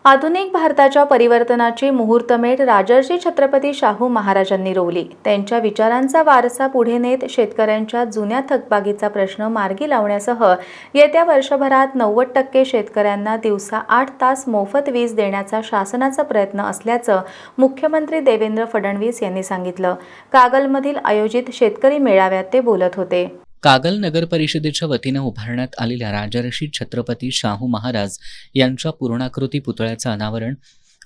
आधुनिक भारताच्या परिवर्तनाची मुहूर्तमेढ राजर्षी छत्रपती शाहू महाराजांनी रोवली। त्यांच्या विचारांचा वारसा पुढे नेत शेतकऱ्यांच्या जुन्या थकबाकीचा प्रश्न मार्गी लावण्यासह येत्या वर्षभरात 90% शेतकऱ्यांना दिवसा 8 तास मोफत वीज देण्याचा शासनाचा प्रयत्न असल्याचं मुख्यमंत्री देवेंद्र फडणवीस यांनी सांगितलं। कागलमधील आयोजित शेतकरी मेळाव्यात ते बोलत होते। कागल नगर परिषदेच्या वतीनं उभारण्यात आलेल्या राजर्षी छत्रपती शाहू महाराज यांच्या पूर्णाकृती पुतळ्याचं अनावरण,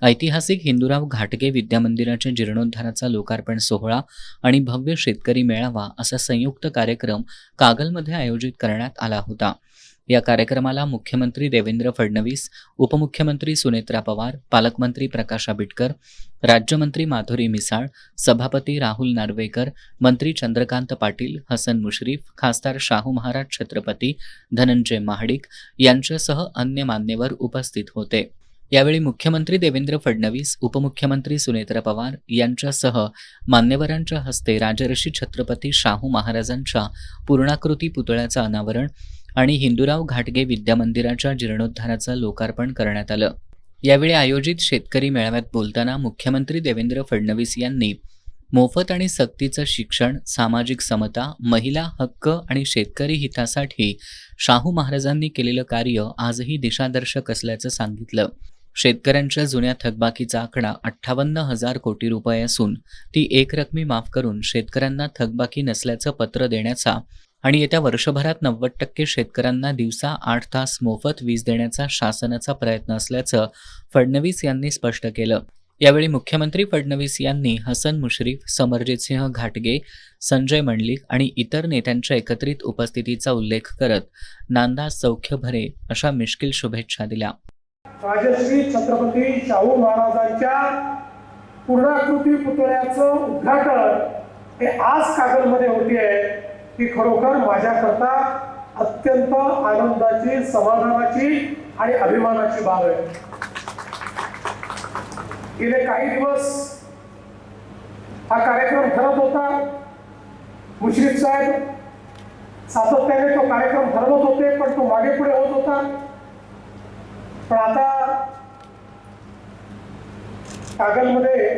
ऐतिहासिक हिंदूराव घाटगे विद्यामंदिराच्या जीर्णोद्धाराचा लोकार्पण सोहळा आणि भव्य शेतकरी मेळावा असा संयुक्त कार्यक्रम कागलमध्ये आयोजित करण्यात आला होता। या कार्यक्रमाला मुख्यमंत्री देवेंद्र फडणवीस, उपमुख्यमंत्री सुनेत्रा पवार, पालकमंत्री प्रकाश आंबेडकर, राज्यमंत्री माधुरी मिसाळ, सभापती राहुल नार्वेकर, मंत्री चंद्रकांत पाटील, हसन मुश्रीफ, खासदार शाहू महाराज छत्रपती, धनंजय महाडिक यांच्यासह अन्य मान्यवर उपस्थित होते। यावेळी मुख्यमंत्री देवेंद्र फडणवीस, उपमुख्यमंत्री सुनेत्रा पवार यांच्यासह मान्यवरांच्या हस्ते राजर्षी छत्रपती शाहू महाराजांच्या पूर्णाकृती पुतळ्याचं अनावरण आणि हिंदूराव घाटगे विद्यामंदिराच्या जीर्णोद्धाराचं लोकार्पण करण्यात आलं। यावेळी आयोजित शेतकरी मेळाव्यात बोलताना मुख्यमंत्री देवेंद्र फडणवीस यांनी मोफत आणि सक्तीचं शिक्षण, सामाजिक समता, महिला हक्क आणि शेतकरी हितासाठी शाहू महाराजांनी केलेलं कार्य आजही दिशादर्शक असल्याचं सांगितलं। शेतकऱ्यांच्या जुन्या थकबाकीचा आकडा 58,000 कोटी रुपये असून ती एकरकमी माफ करून शेतकऱ्यांना थकबाकी नसल्याचं पत्र देण्याचा आणि येत्या वर्षभरात 90% शेतकऱ्यांना दिवसा 8 तास मोफत वीज देण्याचा शासनाचा प्रयत्न असल्याचं फडणवीस यांनी स्पष्ट केलं। यावेळी मुख्यमंत्री फडणवीस यांनी हसन मुश्रीफ, समरजितसिंह घाटगे, संजय मंडलिक आणि इतर नेत्यांच्या एकत्रित उपस्थितीचा उल्लेख करत नांदा सौख्य भरे अशा मिश्किल शुभेच्छा दिल्या। राजर्षी छत्रपती शाहू महाराजांच्या पूर्णाकृती पुतळ्याचं उद्घाटन हे आज कागलमध्ये होते ही खरोखर माझ्याकरता अत्यंत आनंदाची, समाधानाची आणि अभिमानाची बाब आहे। गेले काही दिवस हा कार्यक्रम ठरत होता, मुश्रीफ साहेब सातत्याने तो कार्यक्रम ठरवत होते, पण तो मागे पुढे होत होता। पण आता कागलमध्ये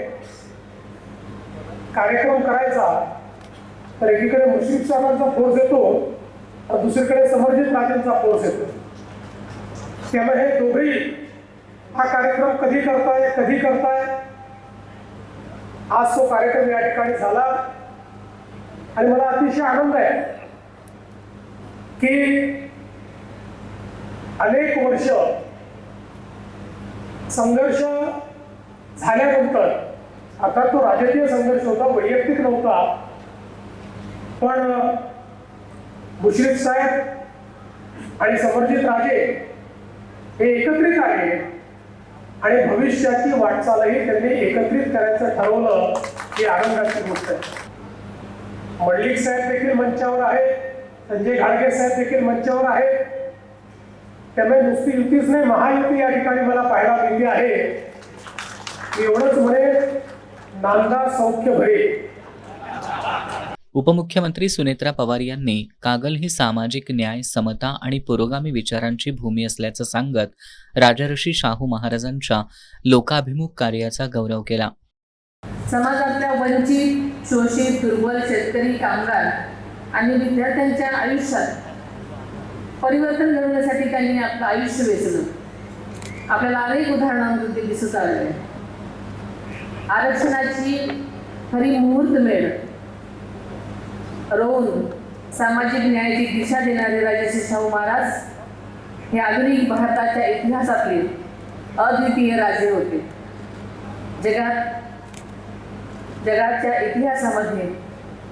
कार्यक्रम करायचा तर एकीकडे मुश्रीफ साहेबांचा फोर्स येतो तर दुसरीकडे समरजित राजेंचा फोर्स येतो। त्यामुळे हे दोघेही हा कार्यक्रम कधी करताय आज तो कार्यक्रम या ठिकाणी झाला आणि मला अतिशय आनंद आहे की अनेक वर्ष संघर्ष झाल्यानंतर, आता तो राजकीय संघर्ष होता, वैयक्तिक नव्हता, पण मुश्रीफ साहेब आणि समरजित राजे हे एकत्रित आले आणि भविष्याची वाटचालही त्यांनी एकत्रित करायचं ठरवलं ही आनंदाची गोष्ट आहे। मंडलिक साहेब देखील मंचावर आहे, संजय घाटगे साहेब देखील मंचावर आहे। त्यामुळे नुसती युतीच नाही, महायुती या ठिकाणी मला पाहायला मिळते आहे। एवढंच म्हणेल, नांदा सौख्य भरे। उपमुख्यमंत्री सुनेत्रा पवार यांनी कागल ही सामाजिक न्याय, समता आणि पुरोगामी विचारांची भूमी असल्याचं सांगत राजर्षी शाहू महाराजांच्या लोकाभिमुख कार्याचा गौरव केला। समाजातल्या वंचित, शोषित, दुर्बल शेतकरी, कामगार आणि विद्यार्थ्यांच्या आयुष्यात परिवर्तन घडवण्यासाठी त्यांनी आपलं आयुष्य वेचलं। आपल्याला अनेक उदाहरणांमध्ये दिसत आले। आरक्षणाची खरी मुहूर्तमेढ रोवून सामाजिक न्यायाची दिशा देणारे राजर्षी शाहू महाराज हे आधुनिक भारताच्या इतिहासातले अद्वितीय राजे होते। जगाच्या इतिहासामध्ये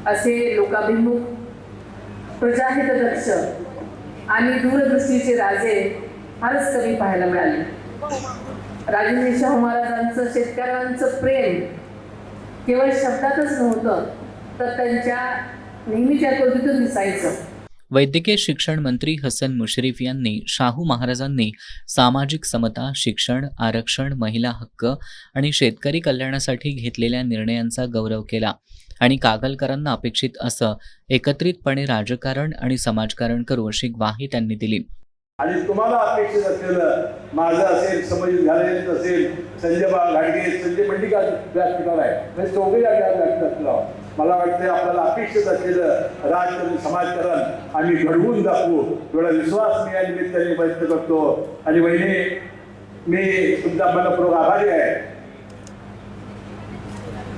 असे लोकाभिमुख, प्रजाहितदक्ष आणि दूरदृष्टीचे राजे फारच कमी पाहायला मिळाले। राजर्षी शाहू महाराजांचं शेतकऱ्यांचं प्रेम केवळ शब्दातच नव्हतं तर त्यांच्या नेहमीच्या कृतीतून दिसायचं। वैद्यकीय शिक्षण मंत्री हसन मुश्रीफ यांनी शाहू महाराजांनी सामाजिक समता, शिक्षण, आरक्षण, महिला हक्क आणि शेतकरी कल्याणासाठी घेतलेल्या निर्णयांचा गौरव केला आणि कागलकरांना अपेक्षित असं एकत्रितपणे राजकारण आणि समाजकारण करू अशी ग्वाही त्यांनी दिली। आणि तुम्हाला अपेक्षित असलेलं माझं असेल, संबंधित घालायचं असेल, संजय घाटगे, संजय मंडिका व्यासपीठावर आहे, म्हणजे चौघे व्यासपीठावर मला वाटतं आपल्याला अपेक्षित असलेलं राजकारण समाजकारण आम्ही घडवून दाखवू एवढा विश्वास मी या निमित्ताने व्यक्त करतो. आणि बहिणी, मी तुमचा मनपूर्वक आभारी आहे.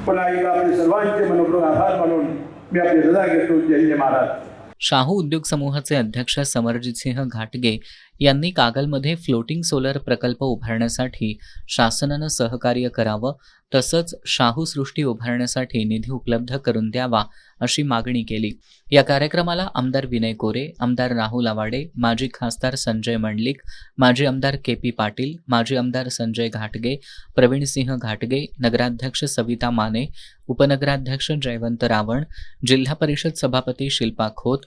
पुन्हा एकदा आपले सर्वांचे मनपूर्वक आभार मानून मी आपली रजा घेतो. जय जय महाराज. शाहू उद्योग समूहाचे अध्यक्ष समरजितसिंह घाटगे यांनी कागलमध्ये फ्लोटिंग सोलर प्रकल्प उभारण्यासाठी शासनानं सहकार्य करावं, तसंच शाहू सृष्टी उभारण्यासाठी निधी उपलब्ध करून द्यावा अशी मागणी केली. या कार्यक्रमाला आमदार विनय कोरे, आमदार राहुल आवाडे, माजी खासदार संजय मंडलिक, माजी आमदार के.पी. पाटील, माजी आमदार संजय घाटगे, प्रवीणसिंह घाटगे, नगराध्यक्ष सविता माने, उपनगराध्यक्ष जयवंत रावण, जिल्हा परिषद सभापती शिल्पा खोत,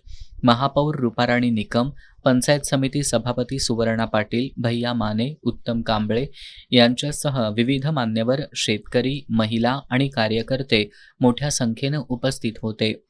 महापौर रूपाराणी निकम, पंचायत समिती सभापती सुवर्णा पाटील, भैया माने, उत्तम कांबळे यांच्यासह विविध मान्यवर, शेतकरी, महिला आणि कार्यकर्ते मोठ्या संख्येनं उपस्थित होते.